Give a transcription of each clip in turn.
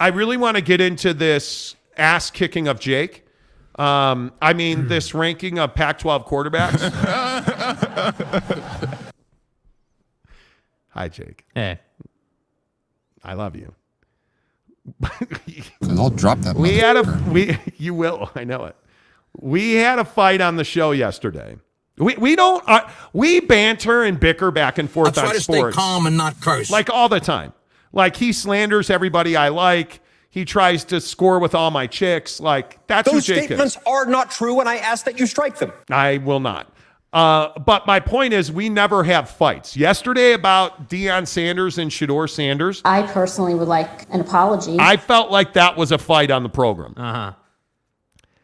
I really want to get into this ass kicking of Jake. This ranking of Pac-12 quarterbacks. Hi, Jake. Hey. I love you. I'll drop that. You will. I know it. We had a fight on the show yesterday. We banter and bicker back and forth on sports. I try to stay calm and not curse. Like all the time. Like he slanders everybody I like. He tries to score with all my chicks. Like that's who Jake is. Those statements are not true, and I ask that you strike them. I will not. But my point is we never have fights. Yesterday about Deion Sanders and Shedeur Sanders. I personally would like an apology. I felt like that was a fight on the program. Uh-huh.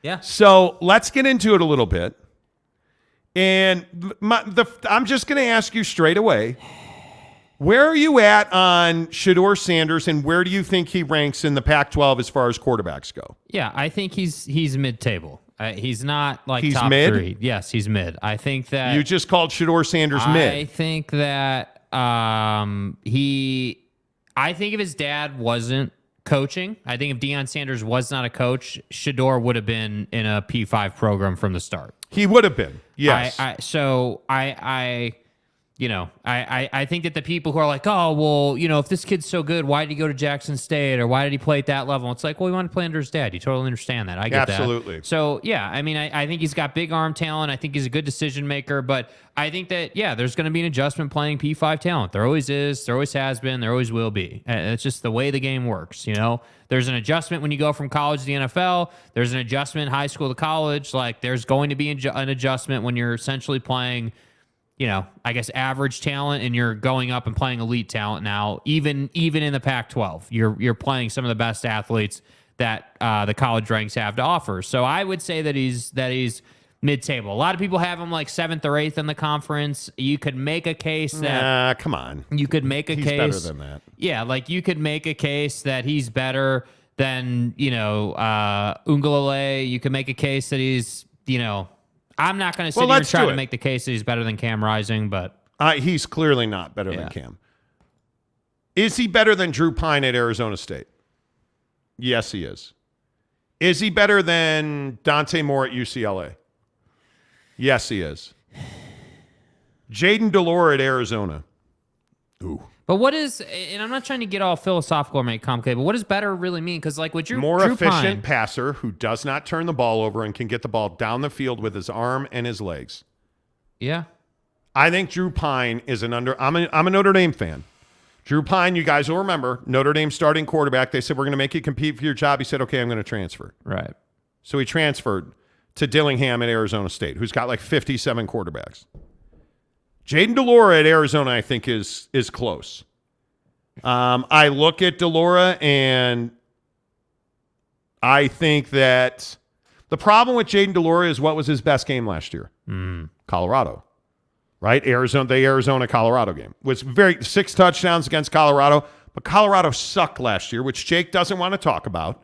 Yeah. So let's get into it a little bit. And I'm just going to ask you straight away, where are you at on Shedeur Sanders, and where do you think he ranks in the Pac-12 as far as quarterbacks go? Yeah, I think he's mid-table. He's not like he's top mid? 3. Yes, he's mid. I think that you just called Shedeur Sanders mid. I think that I think if his dad wasn't coaching, I think if Deion Sanders was not a coach, Shedeur would have been in a P5 program from the start. He would have been. Yes. I think that the people who are like, oh, well, if this kid's so good, why did he go to Jackson State or why did he play at that level? It's like, well, he wanted to play under his dad. You totally understand that. I get that. Absolutely. So, yeah, I think he's got big arm talent. I think he's a good decision maker. But I think that, there's going to be an adjustment playing P5 talent. There always is. There always has been. There always will be. It's just the way the game works, There's an adjustment when you go from college to the NFL. There's an adjustment high school to college. Like, there's going to be an adjustment when you're essentially playing I guess average talent and you're going up and playing elite talent now, even in the Pac-12. You're playing some of the best athletes that the college ranks have to offer. So I would say that he's mid-table. A lot of people have him like 7th or 8th in the conference. You could make a case that come on. You could make a case better than that. Yeah, like you could make a case that he's better than, Ungalale. You could make a case that he's, I'm not going to sit here and try to make the case that he's better than Cam Rising, but he's clearly not better than Cam. Is he better than Drew Pine at Arizona State? Yes, he is. Is he better than Dante Moore at UCLA? Yes, he is. Jaden Delore at Arizona. Ooh. But what is, and I'm not trying to get all philosophical or make it complicated, but what does better really mean? Because like with Drew efficient passer who does not turn the ball over and can get the ball down the field with his arm and his legs. Yeah. I think Drew Pine is I'm a Notre Dame fan. Drew Pine, you guys will remember, Notre Dame starting quarterback. They said, we're going to make you compete for your job. He said, okay, I'm going to transfer. Right. So he transferred to Dillingham at Arizona State, who's got like 57 quarterbacks. Jaden Delore at Arizona, I think, is close. I look at Delore, and I think that the problem with Jaden Delore is what was his best game last year? Colorado, right? The Arizona-Colorado game. Was 6 touchdowns against Colorado, but Colorado sucked last year, which Jake doesn't want to talk about.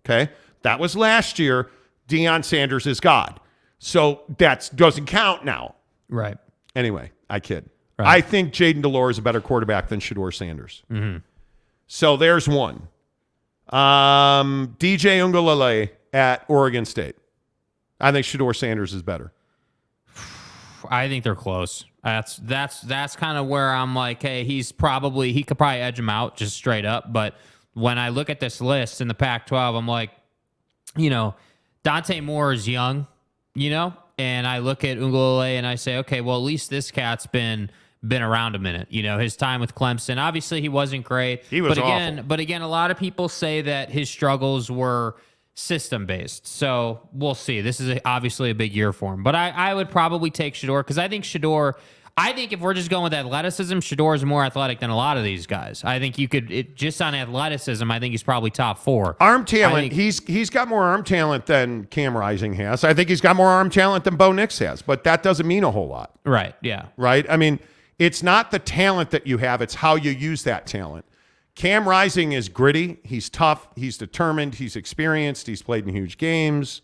Okay? That was last year. Deion Sanders is God. So that doesn't count now. Right. Anyway, I kid. Right. I think Jaden Delore is a better quarterback than Shedeur Sanders. Mm-hmm. So there's one. DJ Ungalale at Oregon State. I think Shedeur Sanders is better. I think they're close. That's kind of where I'm like, hey, he could probably edge him out just straight up. But when I look at this list in the Pac-12, I'm like, Dante Moore is young, and I look at Ungalale and I say, okay, well, at least this cat's been around a minute. His time with Clemson, obviously he wasn't great. He was awful. But again, a lot of people say that his struggles were system-based. So we'll see. This is obviously a big year for him. But I would probably take Shedeur because I think if we're just going with athleticism, Shedeur is more athletic than a lot of these guys. I think just on athleticism, I think he's probably top 4. Arm talent, he's got more arm talent than Cam Rising has. I think he's got more arm talent than Bo Nix has, but that doesn't mean a whole lot. Right, yeah. Right? I mean, it's not the talent that you have, it's how you use that talent. Cam Rising is gritty, he's tough, he's determined, he's experienced, he's played in huge games.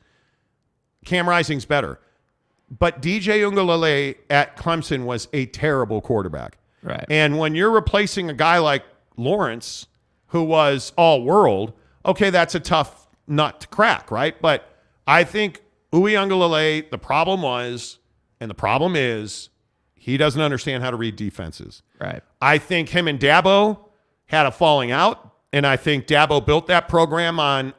Cam Rising's better. But DJ Ungalale at Clemson was a terrible quarterback. Right. And when you're replacing a guy like Lawrence, who was all-world, okay, that's a tough nut to crack, right? But I think Uiagalelei, the problem is he doesn't understand how to read defenses. Right. I think him and Dabo had a falling out, and I think Dabo built that program on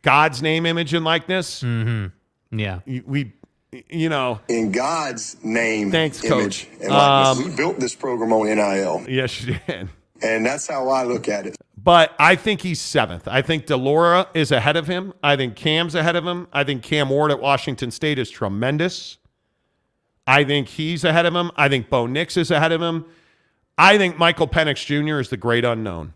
God's name, image, and likeness. Mm-hmm. Yeah. In God's name, thanks, image, Coach. and likeness. We built this program on NIL. Yes, you did. And that's how I look at it. But I think he's 7th. I think Delora is ahead of him. I think Cam's ahead of him. I think Cam Ward at Washington State is tremendous. I think he's ahead of him. I think Bo Nix is ahead of him. I think Michael Penix Jr. is the great unknown.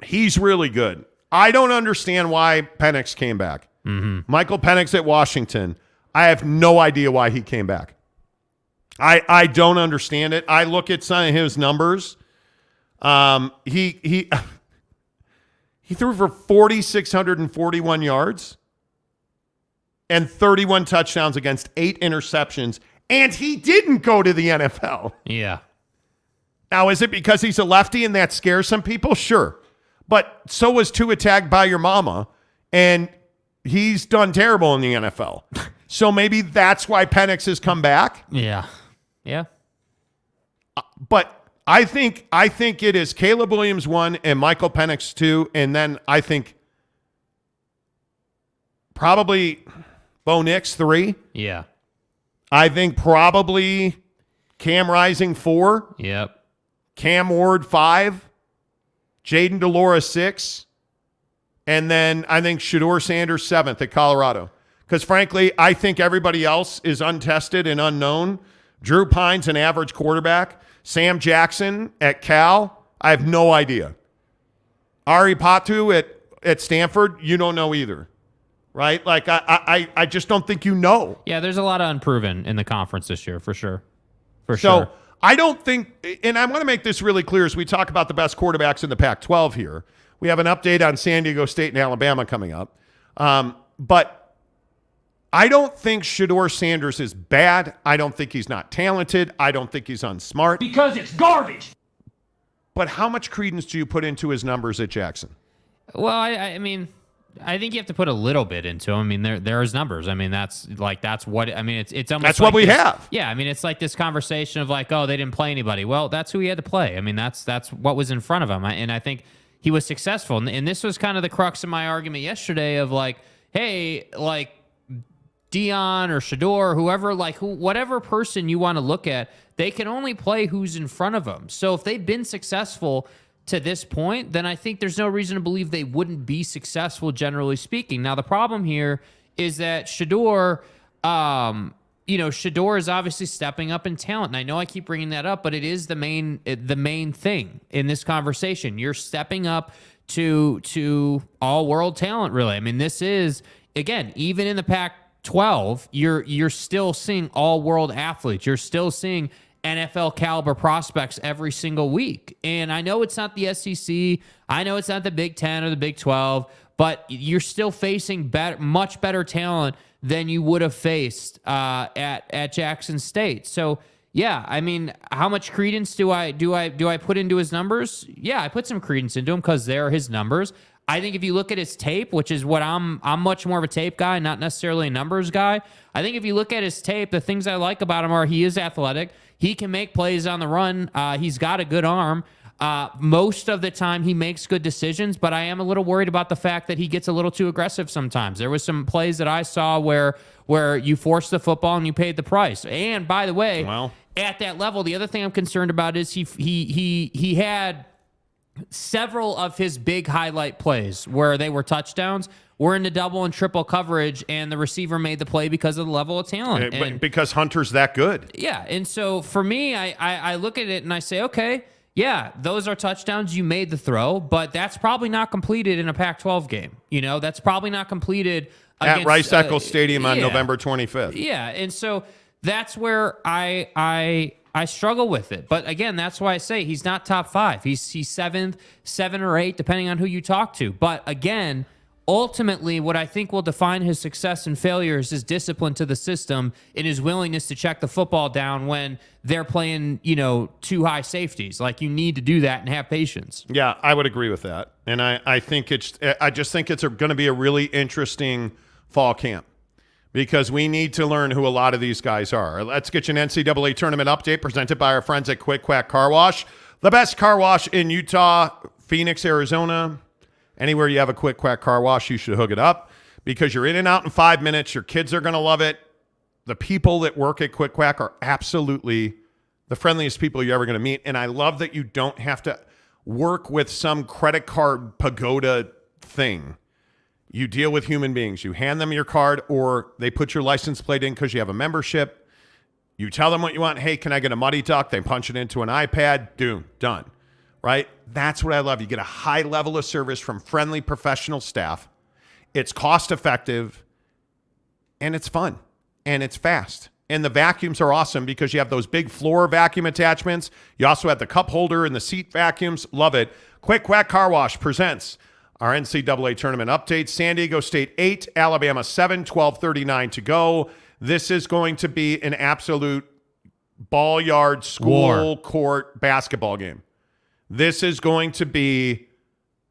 He's really good. I don't understand why Penix came back. Mm-hmm. Michael Penix at Washington, I have no idea why he came back. I don't understand it. I look at some of his numbers. He threw for 4,641 yards and 31 touchdowns against 8 interceptions, and he didn't go to the NFL. Yeah. Now, is it because he's a lefty and that scares some people? Sure. But so was Tua tagged by your mama, and he's done terrible in the NFL. So maybe that's why Penix has come back. Yeah. Yeah. But I think it is Caleb Williams 1 and Michael Penix 2, and then I think probably Bo Nix 3. Yeah. I think probably Cam Rising 4. Yep. Cam Ward 5. Jaden Delora 6. And then I think Shedeur Sanders 7th at Colorado. Because frankly, I think everybody else is untested and unknown. Drew Pine's an average quarterback. Sam Jackson at Cal, I have no idea. Ari Patu at Stanford, you don't know either. Right? Like, I just don't think you know. Yeah, there's a lot of unproven in the conference this year, for sure. For so, sure. I don't think, and I want to make this really clear as we talk about the best quarterbacks in the Pac-12 here. We have an update on San Diego State and Alabama coming up. But I don't think Shedeur Sanders is bad. I don't think he's not talented. I don't think he's unsmart. Because it's garbage. But how much credence do you put into his numbers at Jackson? Well, I mean, I think you have to put a little bit into him. I mean, there is numbers. I mean, that's what. I mean, it's almost that's like what we this, have. Yeah, I mean, it's like this conversation of like, oh, they didn't play anybody. Well, that's who he had to play. I mean, that's what was in front of him, and I think he was successful. And this was kind of the crux of my argument yesterday of like, hey, like Dion or Shedeur, whoever, like whatever person you want to look at, they can only play who's in front of them. So if they've been successful to this point, then I think there's no reason to believe they wouldn't be successful, generally speaking. Now, the problem here is that Shedeur, Shedeur is obviously stepping up in talent. And I know I keep bringing that up, but it is the main thing in this conversation. You're stepping up to all-world talent, really. I mean, this is, again, even in the Pac-12, you're still seeing all-world athletes. You're still seeing NFL caliber prospects every single week. And I know it's not the SEC. I know it's not the Big 10 or the Big 12, but you're still facing much better talent than you would have faced at Jackson State. So, yeah, I mean, how much credence do I put into his numbers? Yeah, I put some credence into him because they're his numbers. I think if you look at his tape, which is what I'm much more of a tape guy, not necessarily a numbers guy. I think if you look at his tape, the things I like about him are he is athletic. He can make plays on the run. He's got a good arm. Most of the time he makes good decisions, but I am a little worried about the fact that he gets a little too aggressive sometimes. There was some plays that I saw where you forced the football and you paid the price. And by the way, at that level, the other thing I'm concerned about is he had several of his big highlight plays where they were touchdowns were into double and triple coverage, and the receiver made the play because of the level of talent. And because Hunter's that good. Yeah. And so for me, I look at it and I say, okay, yeah, those are touchdowns. You made the throw, but that's probably not completed in a Pac-12 game. That's probably not completed at Rice-Eccles Stadium on November 25th. Yeah. And so that's where I struggle with it. But again, that's why I say he's not top 5. He's 7th, 7 or 8, depending on who you talk to. But again, ultimately, what I think will define his success and failure is his discipline to the system and his willingness to check the football down when they're playing, too high safeties. Like, you need to do that and have patience. Yeah, I would agree with that. And I just think it's going to be a really interesting fall camp because we need to learn who a lot of these guys are. Let's get you an NCAA tournament update presented by our friends at Quick Quack Car Wash. The best car wash in Utah, Phoenix, Arizona. Anywhere you have a Quick Quack Car Wash, you should hook it up because you're in and out in 5 minutes. Your kids are going to love it. The people that work at Quick Quack are absolutely the friendliest people you're ever going to meet. And I love that you don't have to work with some credit card pagoda thing. You deal with human beings. You hand them your card or they put your license plate in because you have a membership. You tell them what you want. Hey, can I get a Muddy Duck? They punch it into an iPad. Done. Right? That's what I love. You get a high level of service from friendly professional staff. It's cost effective and it's fun and it's fast. And the vacuums are awesome because you have those big floor vacuum attachments. You also have the cup holder and the seat vacuums. Love it. Quick Quack Car Wash presents our NCAA tournament update. San Diego State 8, Alabama 7, 12:39 to go. This is going to be an absolute ball yard school court basketball game. This is going to be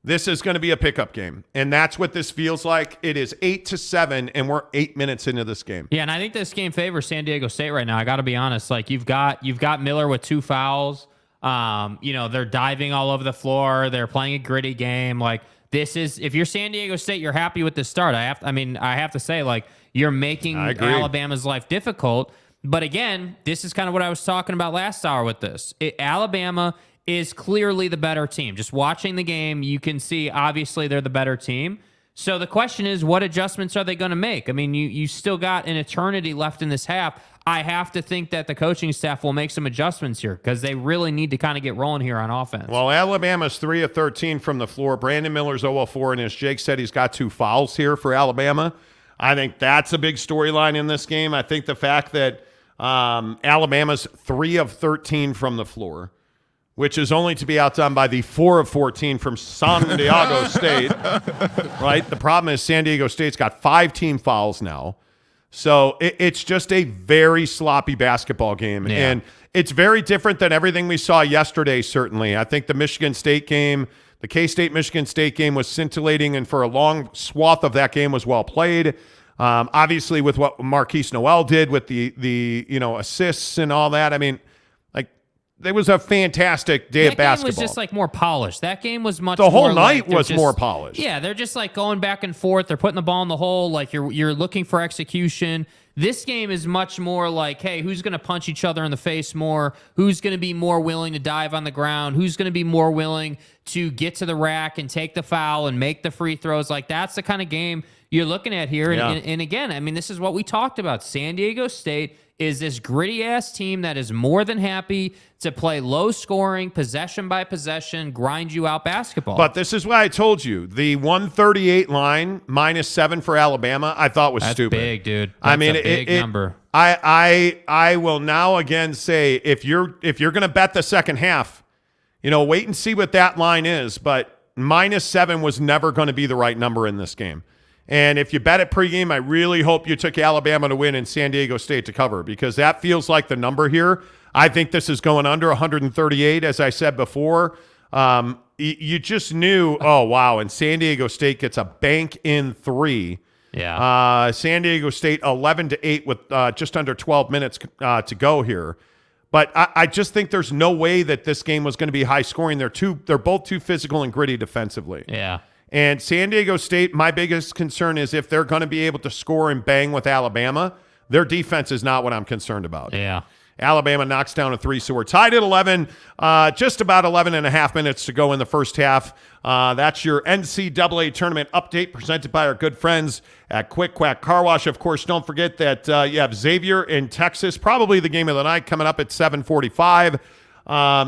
a pickup game. And that's what this feels like. It is 8-7, and we're 8 minutes into this game. Yeah, and I think this game favors San Diego State right now. I got to be honest. Like, you've got Miller with 2 fouls. They're diving all over the floor. They're playing a gritty game. Like, this is, if you're San Diego State, you're happy with the start. I have to say, like, you're making Alabama's life difficult. But again, this is kind of what I was talking about last hour with this. Alabama is clearly the better team. Just watching the game, you can see, obviously, they're the better team. So the question is, what adjustments are they going to make? I mean, you still got an eternity left in this half. I have to think that the coaching staff will make some adjustments here because they really need to kind of get rolling here on offense. Well, Alabama's 3 of 13 from the floor. Brandon Miller's 0 of 4, and as Jake said, he's got 2 fouls here for Alabama. I think that's a big storyline in this game. I think the fact that Alabama's 3 of 13 from the floor, which is only to be outdone by the 4 of 14 from San Diego State, right? The problem is San Diego State's got 5 team fouls now. So it's just a very sloppy basketball game. Yeah. And it's very different than everything we saw yesterday, certainly. I think the Michigan State game, the K-State-Michigan State game was scintillating, and for a long swath of that game was well played. Obviously, with what Marquise Noel did with the assists and all that, I mean, it was a fantastic day of basketball. That game was just like more polished. That game was much. The whole more night like was more polished. Yeah, they're just like going back and forth. They're putting the ball in the hole. Like you're looking for execution. This game is much more like, hey, who's going to punch each other in the face more? Who's going to be more willing to dive on the ground? Who's going to be more willing to get to the rack and take the foul and make the free throws? Like, that's the kind of game you're looking at here. Yeah. And again, I mean, this is what we talked about. San Diego State is this gritty-ass team that is more than happy to play low-scoring, possession by possession, grind you out basketball. But this is why I told you, the 138 line, -7 for Alabama, I thought was stupid. That's big, dude. That's a big number. I will now again say, if you're going to bet the second half, wait and see what that line is. But -7 was never going to be the right number in this game. And if you bet it pregame, I really hope you took Alabama to win and San Diego State to cover, because that feels like the number here. I think this is going under 138, as I said before. You just knew, oh, wow, and San Diego State gets a bank in 3. Yeah. San Diego State 11-8 with just under 12 minutes to go here. But I just think there's no way that this game was going to be high scoring. They're both too physical and gritty defensively. Yeah. And San Diego State, my biggest concern is if they're going to be able to score and bang with Alabama, their defense is not what I'm concerned about. Yeah. Alabama knocks down a 3, so we're tied at 11. Just about 11 and a half minutes to go in the first half. That's your NCAA tournament update presented by our good friends at Quick Quack Car Wash. Of course, don't forget that you have Xavier in Texas, probably the game of the night, coming up at 7:45.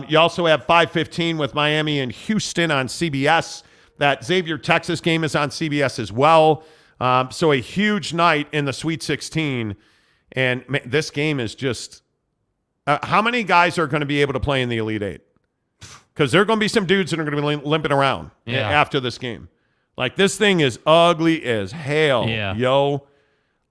You also have 5:15 with Miami and Houston on CBS. That Xavier Texas game is on CBS as well. So a huge night in the Sweet 16. And this game is just how many guys are going to be able to play in the Elite Eight? Because there are going to be some dudes that are going to be limping around after this game. Like, this thing is ugly as hell, Yeah. yo.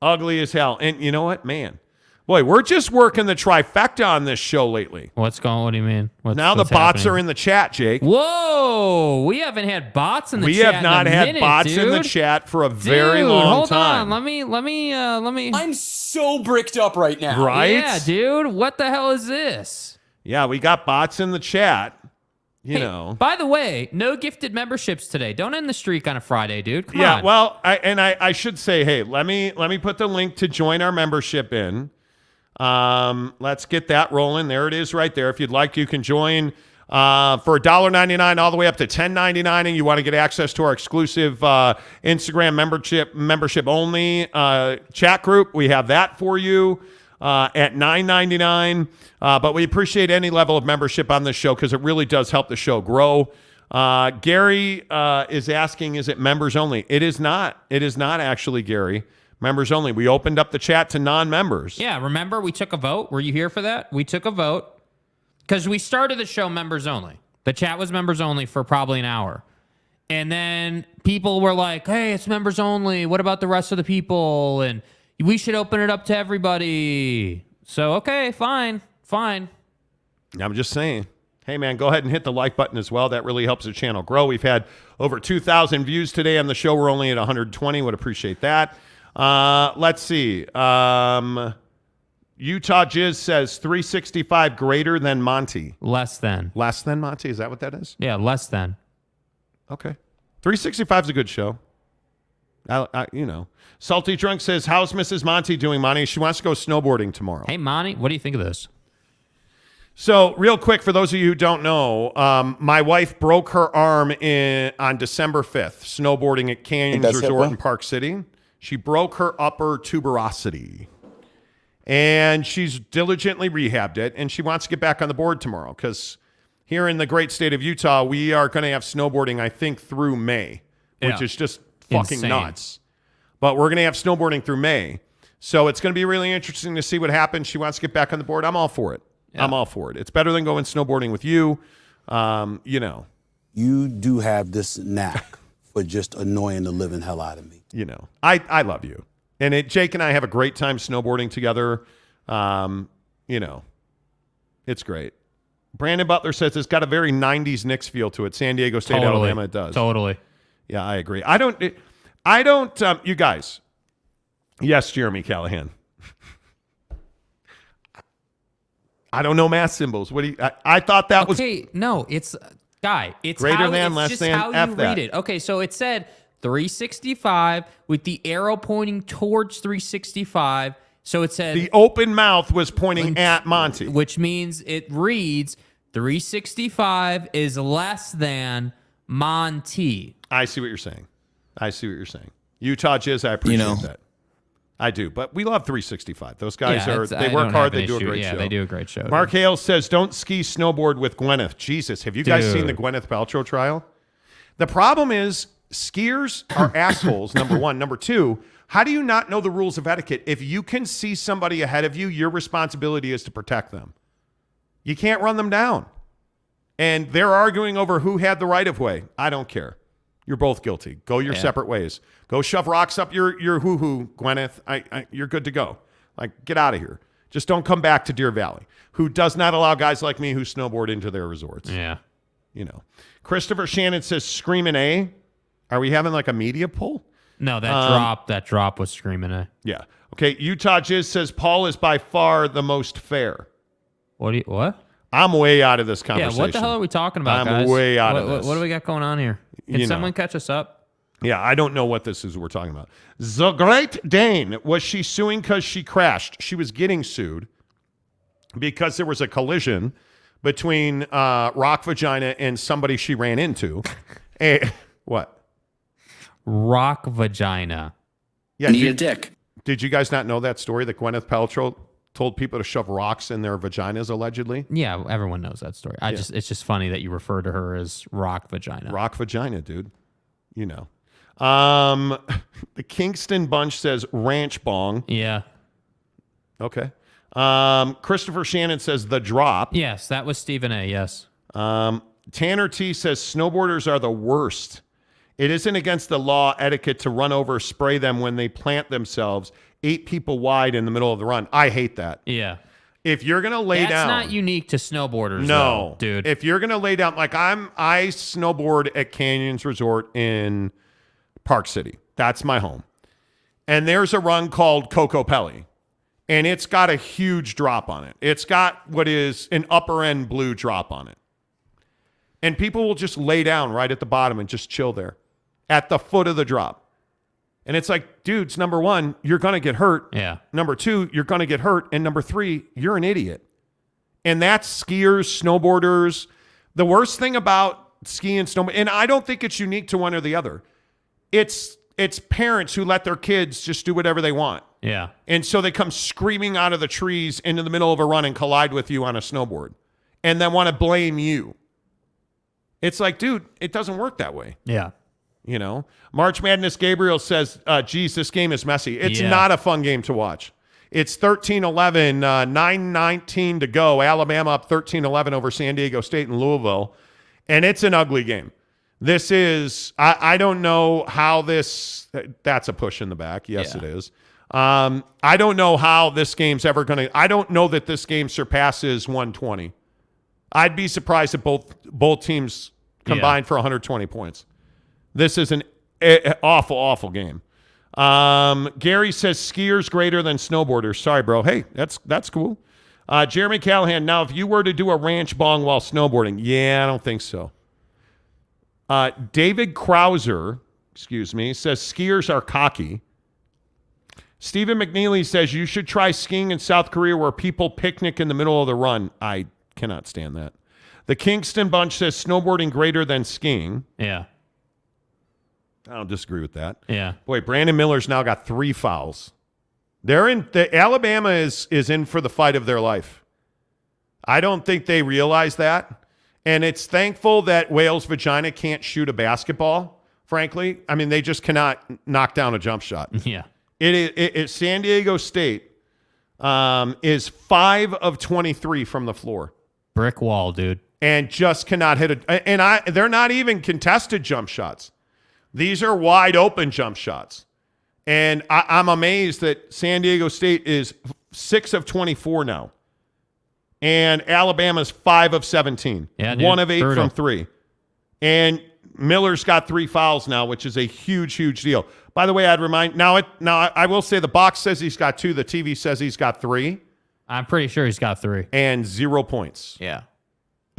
Ugly as hell. And you know what, man? Boy, we're just working the trifecta on this show lately. What do you mean? Now the bots are in the chat, Jake. Whoa, we haven't had bots in the We chat. have not in a had minute, bots dude. in the chat for a very long hold time. on. Let me. I'm so bricked up right now. Right? Yeah, dude. What the hell is this? Yeah, we got bots in the chat. You Hey, know. By the way, no gifted memberships today. Don't end the streak on a Friday, dude. Come Yeah, on. well, I should say, hey, let me put the link to join our membership in. Let's get that rolling. There it is right there. If you'd like, you can join for $1.99 all the way up to $10.99, and you want to get access to our exclusive Instagram membership only chat group. We have that for you at $9.99. But we appreciate any level of membership on this show because it really does help the show grow. Gary is asking, is it members only? It is not. It is not actually, Gary. Members only. We opened up the chat to non-members. Yeah, remember we took a vote? Were you here for that? We took a vote because we started the show members only. The chat was members only for probably an hour. And then people were like, hey, it's members only. What about the rest of the people? And we should open it up to everybody. So, okay, fine. I'm just saying. Hey, man, go ahead and hit the like button as well. That really helps the channel grow. We've had over 2,000 views today on the show. We're only at 120. Would appreciate that. Let's see. Utah Jizz says 365 greater than Monty. Less than. Less than Monty? Is that what that is? Yeah, less than. Okay. 365 is a good show. You know. Salty Drunk says, how's Mrs. Monty doing, Monty? She wants to go snowboarding tomorrow. Hey, Monty, what do you think of this? So, real quick, for those of you who don't know, my wife broke her arm on December 5th, snowboarding at Canyons Resort in Park City. She broke her upper tuberosity. And she's diligently rehabbed it, and she wants to get back on the board tomorrow because here in the great state of Utah, we are going to have snowboarding, I think, through May, which is just fucking insane. nuts. But we're going to have snowboarding through May. So it's going to be really interesting to see what happens. She wants to get back on the board. I'm all for it. Yeah. I'm all for it. It's better than going snowboarding with you. You know. You do have this knack for just annoying the living hell out of me. You know. I love you. And Jake and I have a great time snowboarding together. You know. It's great. Brandon Butler says it's got a very 90s Knicks feel to it. San Diego State, Alabama, it does. Totally. Yeah, I agree. I don't, you guys. Yes, Jeremy Callahan. I don't know math symbols. What do you, I thought that was. Okay, no, it's, Guy, it's greater how, than, it's less just than, how F you that. read it. Okay, so it said 365 with the arrow pointing towards 365. So it said. The open mouth was pointing at Monty. Which means it reads 365 is less than Monty. I see what you're saying. Utah Jizz, I appreciate that. I do, but we love 365. Those guys they work hard. They do a great show. Yeah, they do a great show. Mark Hale says, don't ski snowboard with Gwyneth. Jesus, have you guys seen the Gwyneth Paltrow trial? The problem is skiers are assholes, number one. Number two, how do you not know the rules of etiquette? If you can see somebody ahead of you, your responsibility is to protect them. You can't run them down. And they're arguing over who had the right of way. I don't care. You're both guilty. Go your separate ways. Go shove rocks up your hoo-hoo, Gwyneth. You're good to go. Like, get out of here. Just don't come back to Deer Valley, who does not allow guys like me who snowboard into their resorts. Yeah. You know. Christopher Shannon says, screaming A. Are we having like a media poll? No, that drop was screaming A. Yeah. Okay, Utah Jizz says, Paul is by far the most fair. What? I'm way out of this conversation. Yeah, what the hell are we talking about, guys? I'm way out of this. What do we got going on here? Can someone catch us up? Yeah, I don't know what this is we're talking about. The Great Dane, was she suing because she crashed? She was getting sued because there was a collision between Rock Vagina and somebody she ran into. What? Rock Vagina. Yeah, Need a dick. Did you guys not know that story that Gwyneth Paltrow told people to shove rocks in their vaginas, allegedly? Yeah, everyone knows that story. It's just funny that you refer to her as Rock Vagina. Rock Vagina, dude. You know. The Kingston Bunch says ranch bong. Yeah. Okay. Christopher Shannon says the drop. Yes, that was Stephen A. Yes. Tanner T says snowboarders are the worst. It isn't against the law etiquette to run over, spray them when they plant themselves 8 people wide in the middle of the run. I hate that. Yeah. If you're going to lay down. That's not unique to snowboarders, no, though, dude. If you're going to lay down, like I snowboard at Canyons Resort in Park City. That's my home. And there's a run called Coco Pelli. And it's got a huge drop on it. It's got what is an upper end blue drop on it. And people will just lay down right at the bottom and just chill there at the foot of the drop. And it's like, dudes, number one, you're going to get hurt. Yeah. Number two, you're going to get hurt. And number three, you're an idiot. And that's skiers, snowboarders. The worst thing about ski and snowboard, and I don't think it's unique to one or the other. It's parents who let their kids just do whatever they want. Yeah. And so they come screaming out of the trees into the middle of a run and collide with you on a snowboard and then want to blame you. It's like, dude, it doesn't work that way. Yeah. You know, March Madness Gabriel says, geez, this game is messy. It's not a fun game to watch. It's 13-11, 9:19 to go. Alabama up 13-11 over San Diego State and Louisville. And it's an ugly game. This is, I don't know how this, that's a push in the back. Yes, Yeah. it is. I don't know how this game's ever going to, I don't know that this game surpasses 120. I'd be surprised if both teams combined for 120 points. This is an awful, awful game. Gary says skiers greater than snowboarders. Sorry, bro. Hey, that's cool. Jeremy Callahan, now if you were to do a ranch bong while snowboarding, yeah, I don't think so. David Krauser, says skiers are cocky. Stephen McNeely says you should try skiing in South Korea where people picnic in the middle of the run. I cannot stand that. The Kingston Bunch says snowboarding greater than skiing. Yeah. I don't disagree with that. Yeah. Boy, Brandon Miller's now got 3 fouls. Alabama is in for the fight of their life. I don't think they realize that. And it's thankful that Wales Vagina can't shoot a basketball, frankly. I mean, they just cannot knock down a jump shot. Yeah. San Diego State is 5 of 23 from the floor. Brick wall, dude. And just cannot hit it. And they're not even contested jump shots. These are wide open jump shots. And I'm amazed that San Diego State is 6 of 24 now. And Alabama's 5 of 17. Yeah, dude, 1 of 8 brutal. from 3. And Miller's got 3 fouls now, which is a huge, huge deal. By the way, I'd remind now I will say the box says he's got 2. The TV says he's got 3. I'm pretty sure he's got 3. And 0 points. Yeah.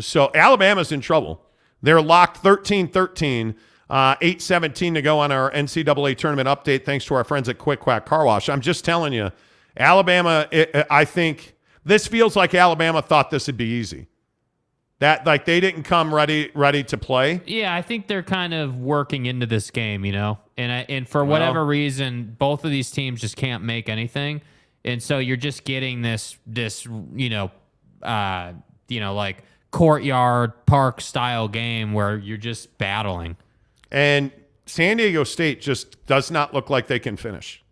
So Alabama's in trouble. They're locked 13-13. 8:17 to go on our NCAA tournament update. Thanks to our friends at Quick Quack Car Wash. I'm just telling you, Alabama. I think this feels like Alabama thought this would be easy. That like they didn't come ready to play. Yeah, I think they're kind of working into this game, you know, and for whatever reason, both of these teams just can't make anything, and so you're just getting this like courtyard park style game where you're just battling. And San Diego State just does not look like they can finish.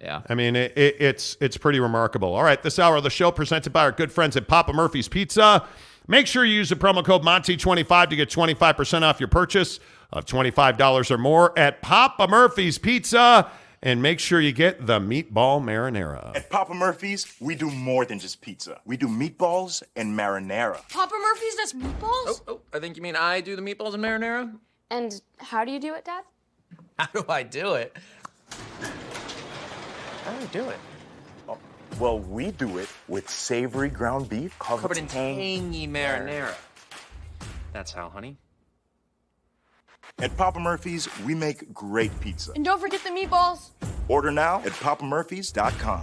Yeah. I mean, it's pretty remarkable. All right, this hour of the show presented by our good friends at Papa Murphy's Pizza. Make sure you use the promo code Monty25 to get 25% off your purchase of $25 or more at Papa Murphy's Pizza. And make sure you get the meatball marinara. At Papa Murphy's, we do more than just pizza. We do meatballs and marinara. Papa Murphy's does meatballs? Oh, I think you mean I do the meatballs and marinara? And how do you do it, Dad? How do I do it? How do I do it? Oh, well, we do it with savory ground beef Covered in tangy marinara. That's how, honey. At Papa Murphy's, we make great pizza. And don't forget the meatballs. Order now at papamurphys.com.